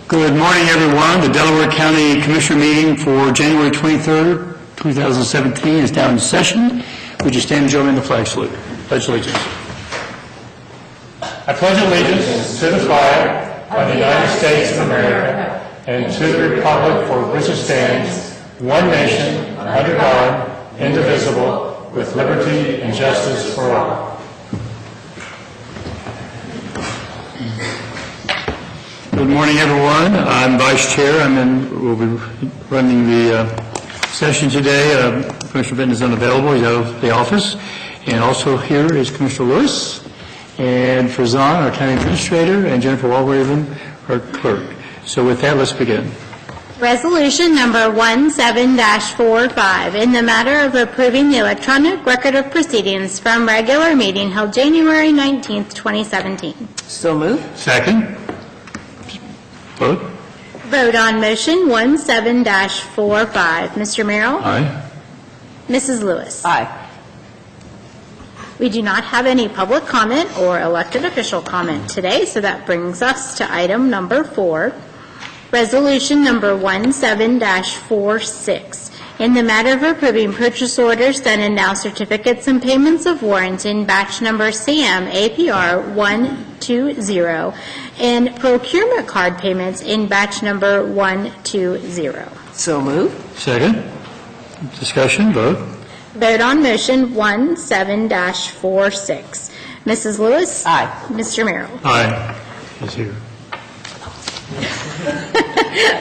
Good morning, everyone. The Delaware County Commissioner meeting for January 23rd, 2017 is now in session. Would you stand and join me in the flag salute? Pledge allegiance. I pledge allegiance to the flag of the United States of America and to the republic for which it stands, one nation, under God, indivisible, with liberty and justice for all. Good morning, everyone. I'm Vice Chair. We'll be running the session today. Commissioner Benton is unavailable. He's out of the office. And also here is Commissioner Lewis and Farzan, our County Administrator, and Jennifer Walraven, our Clerk. So with that, let's begin. Resolution number 17-45, in the matter of approving the electronic record of proceedings from regular meeting held January 19th, 2017. So moved. Second. Vote. Vote on motion 17-45. Mr. Merrill? Aye. Mrs. Lewis? Aye. We do not have any public comment or elected official comment today, so that brings us to item number 4. Resolution number 17-46. In the matter of approving purchase orders, then and now certificates and payments of warrants in batch number SAM APR 120 and procurement card payments in batch number 120. So moved. Second. Discussion. Vote. Vote on motion 17-46. Mrs. Lewis? Aye. Mr. Merrill? Aye. He's here.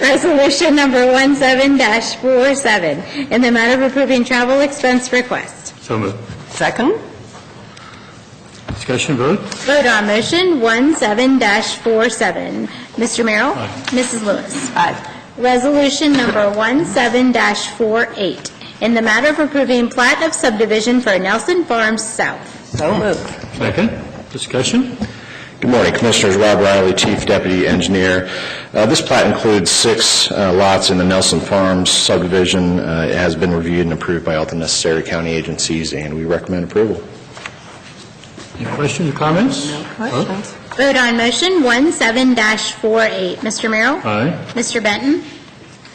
Resolution number 17-47, in the matter of approving travel expense request. So moved. Second. Discussion. Vote. Vote on motion 17-47. Mr. Merrill? Aye. Mrs. Lewis? Aye. Resolution number 17-48, in the matter of approving plat of subdivision for Nelson Farms South. So moved. Second. Discussion. Good morning, Commissioners. Rob Riley, Chief Deputy Engineer. This plat includes 6 lots in the Nelson Farms subdivision. It has been reviewed and approved by all the necessary county agencies, and we recommend approval. Any questions or comments? No questions. Vote on motion 17-48. Mr. Merrill? Aye. Mr. Benton?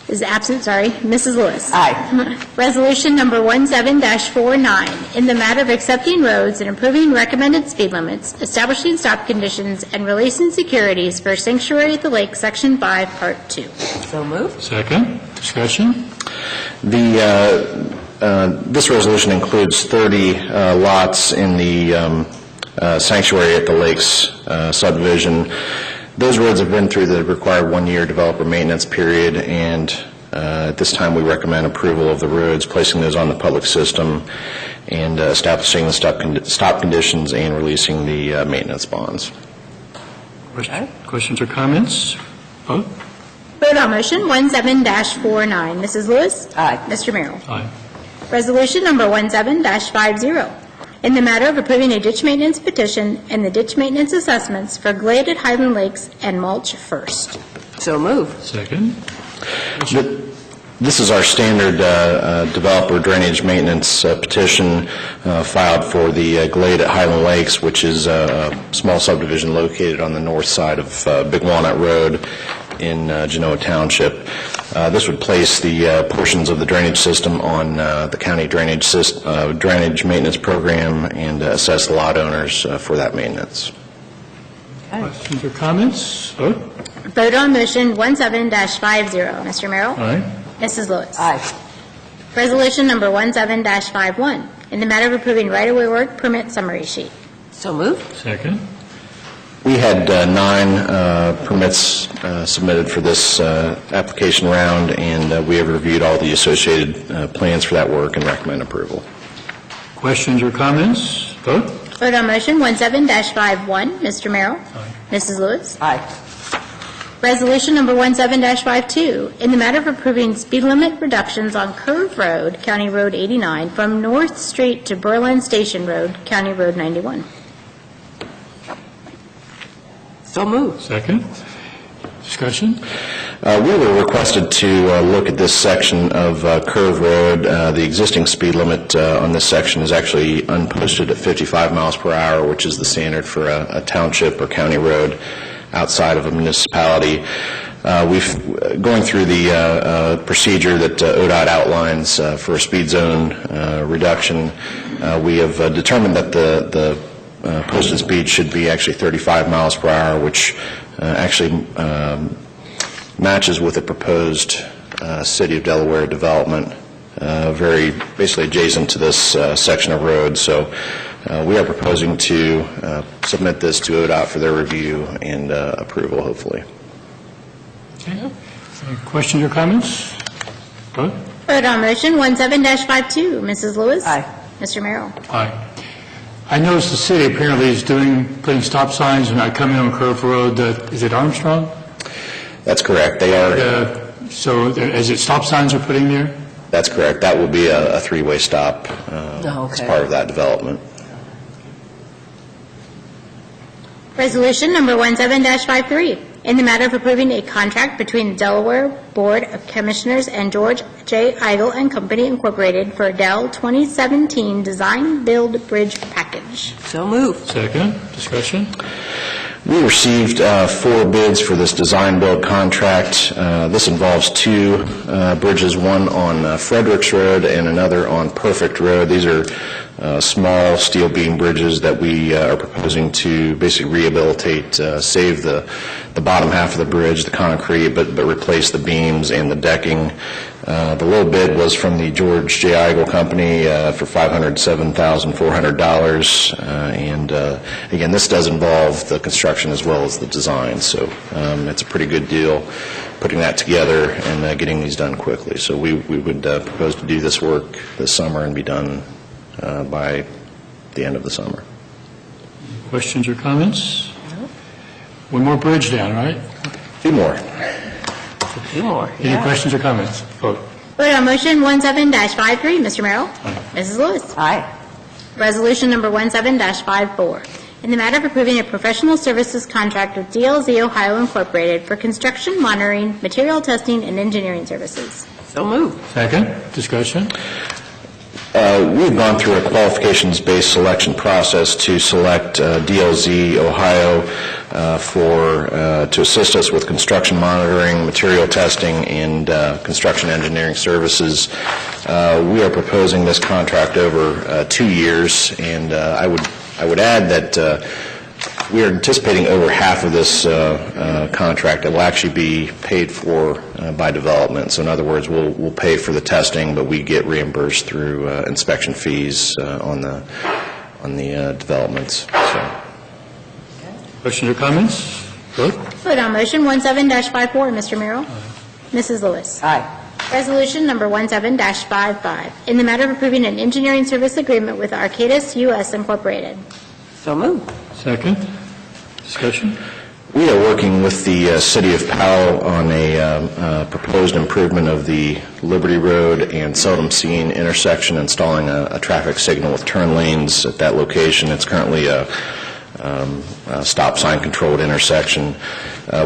Is absent, sorry. Mrs. Lewis? Aye. Resolution number 17-49, in the matter of accepting roads and approving recommended speed limits, establishing stop conditions, and releasing securities for Sanctuary at the Lake, Section 5, Part 2. So moved. Second. Discussion. This resolution includes 30 lots in the Sanctuary at the Lakes subdivision. Those roads have been through the required 1-year developer maintenance period, and at this time we recommend approval of the roads, placing those on the public system, and establishing the stop conditions and releasing the maintenance bonds. Questions or comments? Vote. Vote on motion 17-49. Mrs. Lewis? Aye. Mr. Merrill? Aye. Resolution number 17-50, in the matter of approving a ditch maintenance petition and the ditch maintenance assessments for Glade at Highland Lakes and Mulch First. So moved. Second. This is our standard developer drainage maintenance petition filed for the Glade at Highland Lakes, which is a small subdivision located on the north side of Big Walnut Road in Genoa Township. This would place the portions of the drainage system on the county drainage maintenance program and assess the lot owners for that maintenance. Questions or comments? Vote. Vote on motion 17-50. Mr. Merrill? Aye. Mrs. Lewis? Aye. Resolution number 17-51, in the matter of approving right-of-way work permit summary sheet. So moved. Second. We had 9 permits submitted for this application round, and we have reviewed all the associated plans for that work and recommend approval. Questions or comments? Vote. Vote on motion 17-51. Mr. Merrill? Aye. Mrs. Lewis? Aye. Resolution number 17-52, in the matter of approving speed limit reductions on Curve Road, County Road 89, from North Street to Berlin Station Road, County Road 91. So moved. Second. Discussion. We were requested to look at this section of Curve Road. The existing speed limit on this section is actually unposted at 55 miles per hour, which is the standard for a township or county road outside of a municipality. Going through the procedure that ODOT outlines for a speed zone reduction, we have determined that the posted speed should be actually 35 miles per hour, which actually matches with the proposed City of Delaware development, very basically adjacent to this section of road. So we are proposing to submit this to ODOT for their review and approval, hopefully. Okay. Any questions or comments? Vote. Vote on motion 17-52. Mrs. Lewis? Aye. Mr. Merrill? Aye. I noticed the city apparently is putting stop signs and not coming on Curve Road. Is it Armstrong? That's correct. They are. So is it stop signs they're putting there? That's correct. That will be a three-way stop as part of that development. Resolution number 17-53, in the matter of approving a contract between the Delaware Board of Commissioners and George J. Idle and Company Incorporated for Dell 2017 Design Build Bridge Package. So moved. Second. Discussion. We received 4 bids for this design-build contract. This involves 2 bridges, one on Fredericks Road and another on Perfect Road. These are small steel beam bridges that we are proposing to basically rehabilitate, save the bottom half of the bridge, the concrete, but replace the beams and the decking. The low bid was from the George J. Idle Company for $507,400. And again, this does involve the construction as well as the design. So it's a pretty good deal putting that together and getting these done quickly. So we would propose to do this work this summer and be done by the end of the summer. Questions or comments? One more bridge down, right? 2 more. 2 more. Any questions or comments? Vote. Vote on motion 17-53. Mr. Merrill? Mrs. Lewis? Aye. Resolution number 17-54, in the matter of approving a professional services contract with DLZ Ohio Incorporated for construction, monitoring, material testing, and engineering services. So moved. Second. Discussion. We've gone through a qualifications-based selection process to select DLZ Ohio to assist us with construction monitoring, material testing, and construction engineering services. We are proposing this contract over 2 years, and I would add that we are anticipating over half of this contract that will actually be paid for by development. So in other words, we'll pay for the testing, but we get reimbursed through inspection fees on the developments. So. Questions or comments? Vote. Vote on motion 17-54. Mr. Merrill? Mrs. Lewis? Aye. Resolution number 17-55, in the matter of approving an engineering service agreement with Arcadis U.S. Incorporated. So moved. Second. Discussion. We are working with the City of Powell on a proposed improvement of the Liberty Road and Seldom Seen intersection, installing a traffic signal with turn lanes at that location. It's currently a stop sign controlled intersection.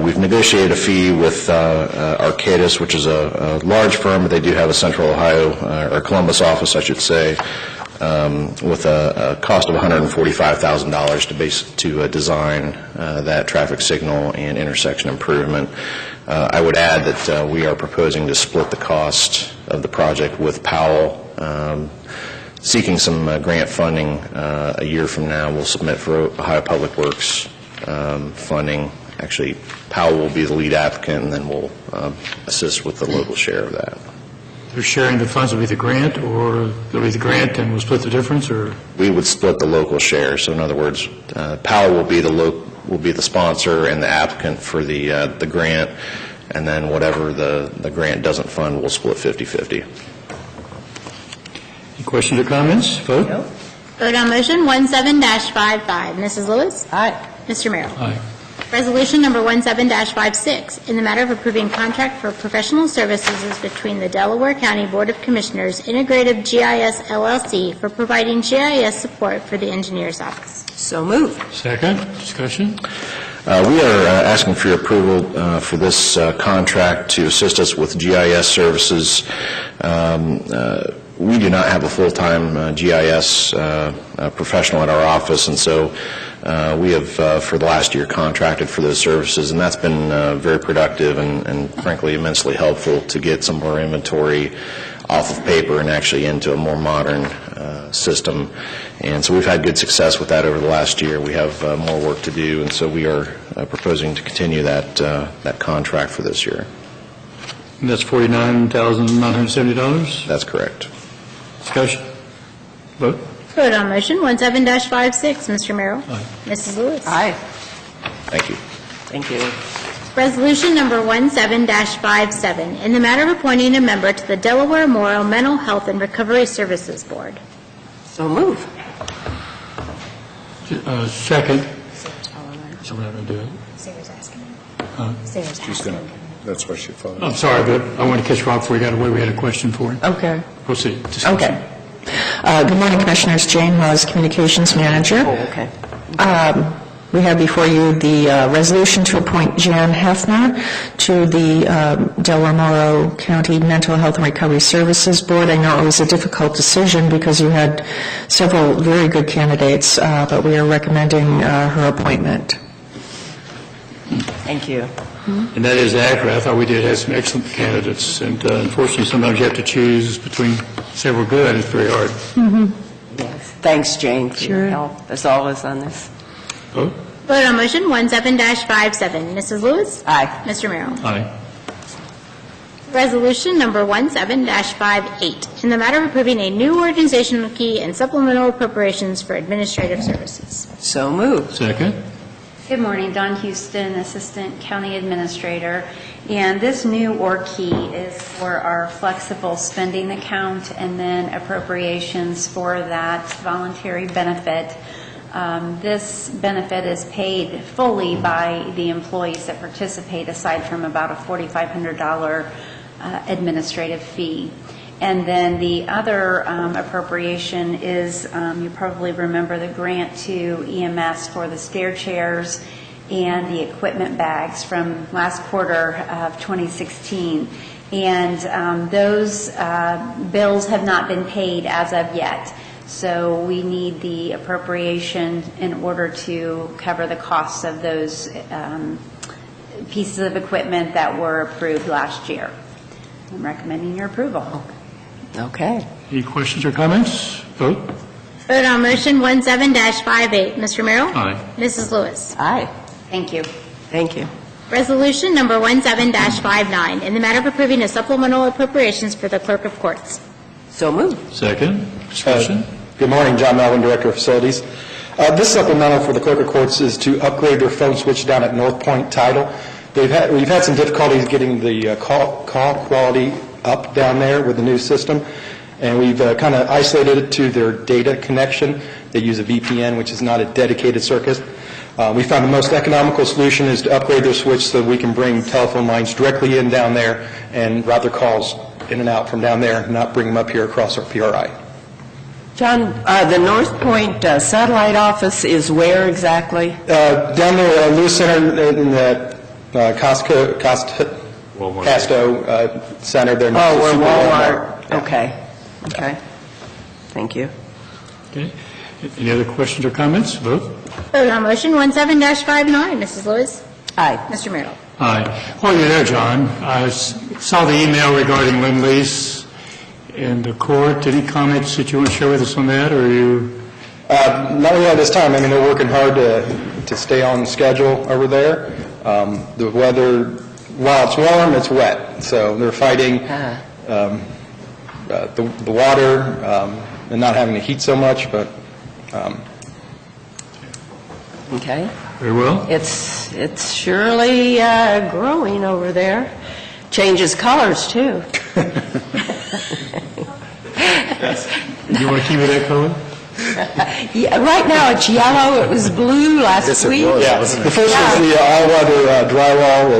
We've negotiated a fee with Arcadis, which is a large firm, but they do have a Central Ohio, or Columbus office, I should say, with a cost of $145,000 to design that traffic signal and intersection improvement. I would add that we are proposing to split the cost of the project with Powell, seeking some grant funding a year from now. We'll submit for Ohio Public Works funding. Actually, Powell will be the lead applicant, and then we'll assist with the local share of that. They're sharing the funds will be the grant, or there'll be the grant and we'll split the difference, or? We would split the local share. So in other words, Powell will be the sponsor and the applicant for the grant, and then whatever the grant doesn't fund, we'll split 50-50. Any questions or comments? Vote. Vote on motion 17-55. Mrs. Lewis? Aye. Mr. Merrill? Aye. Resolution number 17-56, in the matter of approving contract for professional services is between the Delaware County Board of Commissioners, Integrative GIS LLC, for providing GIS support for the engineer's office. So moved. Second. Discussion. We are asking for your approval for this contract to assist us with GIS services. We do not have a full-time GIS professional at our office, and so we have, for the last year, contracted for those services, and that's been very productive and frankly immensely helpful to get some of our inventory off of paper and actually into a more modern system. And so we've had good success with that over the last year. We have more work to do, and so we are proposing to continue that contract for this year. And that's $49,970? That's correct. Discussion? Vote? Vote on motion 17-56, Mr. Merrill. Aye. Mrs. Lewis. Aye. Thank you. Thank you. Resolution number 17-57, in the matter of appointing a member to the Delaware Memorial Mental Health and Recovery Services Board. So move. Second. Someone going to do it? Sarah's asking. She's going to, that's why she followed. I'm sorry, but I wanted to catch Rob before he got away. We had a question for him. Okay. Proceed. Discussion. Okay. Good morning, Commissioners. Jane Laws, Communications Manager. Oh, okay. We have before you the resolution to appoint Jan Hefner to the Delaware Morrow County Mental Health and Recovery Services Board. I know it was a difficult decision because you had several very good candidates, but we are recommending her appointment. Thank you. And that is accurate. I thought we did have some excellent candidates, and unfortunately, sometimes you have to choose between several good, and it's very hard. Yes. Thanks, Jane, for your help, as always, on this. Vote? Vote on motion 17-57, Mrs. Lewis. Aye. Mr. Merrill. Aye. Resolution number 17-58, in the matter of approving a new organizational key and supplemental appropriations for administrative services. So move. Second. Good morning, Dawn Houston, Assistant County Administrator. And this new org key is for our flexible spending account and then appropriations for that voluntary benefit. This benefit is paid fully by the employees that participate, aside from about a $4,500 administrative fee. And then the other appropriation is, you probably remember the grant to EMS for the stair chairs and the equipment bags from last quarter of 2016. And those bills have not been paid as of yet. So we need the appropriation in order to cover the costs of those pieces of equipment that were approved last year. I'm recommending your approval. Okay. Any questions or comments? Vote? Vote on motion 17-58, Mr. Merrill. Aye. Mrs. Lewis. Aye. Thank you. Thank you. Resolution number 17-59, in the matter of approving a supplemental appropriations for the Clerk of Courts. So move. Second. Discussion? Good morning, John Melvin, Director of Facilities. This supplemental for the Clerk of Courts is to upgrade their phone switch down at North Point Title. We've had some difficulties getting the call quality up down there with the new system, and we've kind of isolated it to their data connection. They use a VPN, which is not a dedicated circuit. We found the most economical solution is to upgrade their switch so we can bring telephone lines directly in down there and route their calls in and out from down there, and not bring them up here across our PRI. John, the North Point satellite office is where exactly? Down there, Lewis Center in the Casto Center there. Oh, where Walmart. Okay. Okay. Thank you. Okay. Any other questions or comments? Vote? Vote on motion 17-59, Mrs. Lewis. Aye. Mr. Merrill. Aye. While you're there, John, I saw the email regarding Lynn Lease and the court. Any comments that you want to share with us on that, or are you? Not really at this time. I mean, they're working hard to stay on schedule over there. The weather, while it's warm, it's wet. So they're fighting the water and not having to heat so much, but... Okay. Very well. It's surely growing over there. Changes colors, too. You want to keep it that color? Yeah, right now, it's yellow. It was blue last week. Yeah, the first was the all-weather drywall.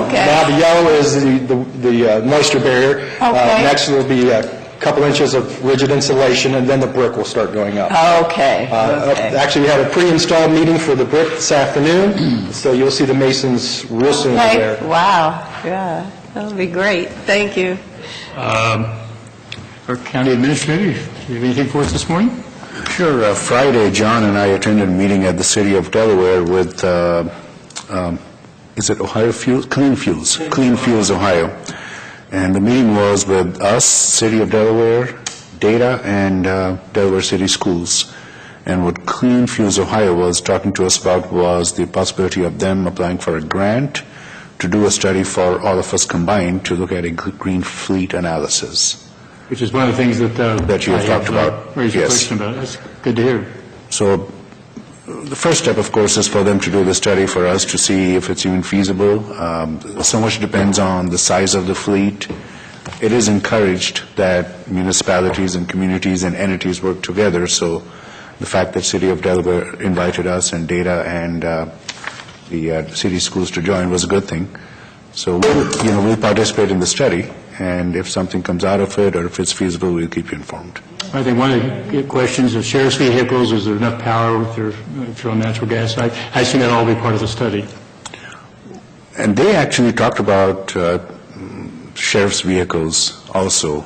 Okay. Now the yellow is the moisture barrier. Okay. Next will be a couple inches of rigid insulation, and then the brick will start going up. Okay. Okay. Actually, we had a pre-installed meeting for the brick this afternoon, so you'll see the masons real soon over Okay. there. Wow. Yeah. That'll be great. Thank you. Our county administrator, do you have anything for us this morning? Sure. Friday, John and I attended a meeting at the City of Delaware with, is it Ohio Fuels? Clean Fuels Ohio. And the meeting was with us, City of Delaware, Data, and Delaware City Schools. And what Clean Fuels Ohio was talking to us about was the possibility of them applying for a grant to do a study for all of us combined to look at a green fleet analysis. Which is one of the things that... That you have talked about, Raised a yes. question about. That's good to hear. So the first step, of course, is for them to do the study for us to see if it's even feasible. So much depends on the size of the fleet. It is encouraged that municipalities and communities and entities work together, so the fact that City of Delaware invited us and Data and the city schools to join was a good thing. So we'll participate in the study, and if something comes out of it or if it's feasible, we'll keep you informed. I think one of the questions of sheriff's vehicles, is there enough power if they're on natural gas? I assume that'll all be part of the study. And they actually talked about sheriff's vehicles also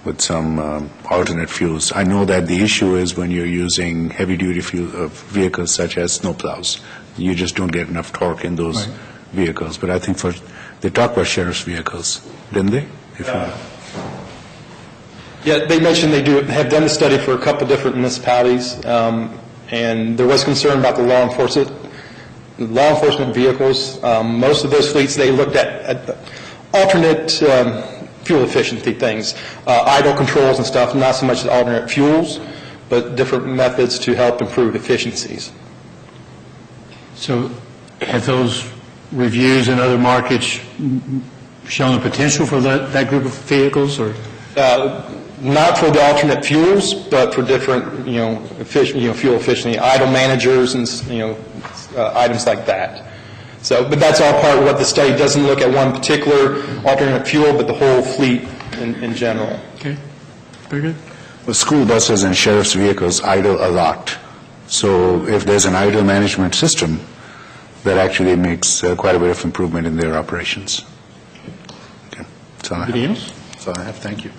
with some alternate fuels. I know that the issue is when you're using heavy-duty vehicles such as snowplows. You just don't get enough torque in those vehicles. But I think they talked about sheriff's vehicles, didn't they? Yeah, they mentioned they have done the study for a couple different municipalities, and there was concern about the law enforcement vehicles. Most of those fleets, they looked at alternate fuel efficiency things, idle controls and stuff, not so much alternate fuels, but different methods to help improve efficiencies. So have those reviews in other markets shown the potential for that group of vehicles, or? Not for the alternate fuels, but for different, fuel efficiency, idle managers and, items like that. So, but that's all part of what the study doesn't look at one particular alternate fuel, but the whole fleet in general. Okay, very good. Well, school buses and sheriff's vehicles idle a lot. So if there's an idle management system, that actually makes quite a bit of improvement in their operations. Okay. Anybody else? That's all I have. Thank you.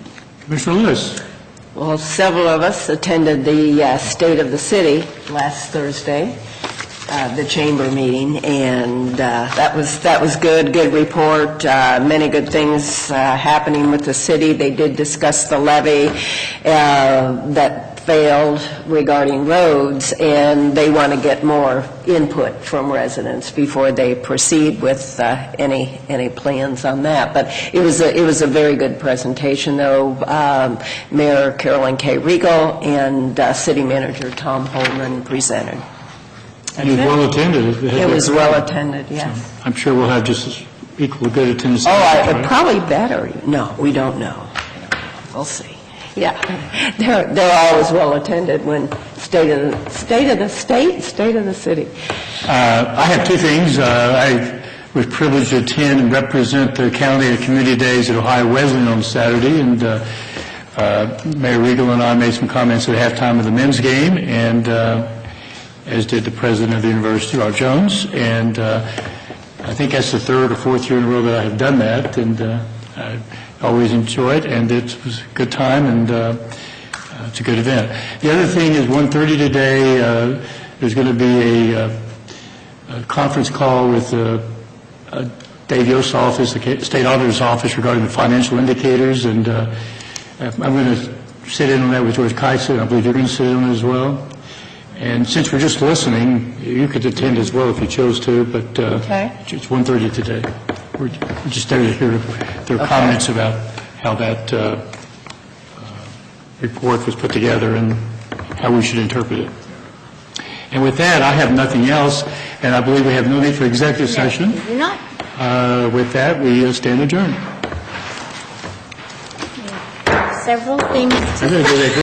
Commissioner Lewis. Well, several of us attended the State of the City last Thursday, the chamber meeting, and that was good report, many good things happening with the city. They did discuss the levy that failed regarding roads, and they want to get more input from residents before they proceed with any plans on that. But it was a very good presentation, though. Mayor Carolyn K. Riegel and City Manager Tom Holman presented. And it was well attended. It was well attended, yes. I'm sure we'll have just as equal good attendance. Oh, probably better. No, we don't know. We'll see. Yeah, they're always well attended when state of the city. I have two things. I was privileged to attend and represent the county at Community Days at Ohio Wesleyan on Saturday, and Mayor Riegel and I made some comments at halftime of the men's game, and as did the president of the university, Art Jones, and I think that's the third or fourth year in a row that I have done that, and I always enjoy it, and it was a good time, and it's a good event. The other thing is 1:30 today, there's going to be a conference call with Dave Yost's office, the state auditor's office, regarding the financial indicators, and I'm going to sit in on that with George Kaiser, and I believe you're going to sit in on it as well. And since we're just listening, you could attend as well if you chose to, but it's 1:30 today. We're just there to hear their comments about how that report was put together and how we should interpret it. And with that, I have nothing else, and I believe we have no need for executive session. You're not. With that, we stand adjourned. Several things to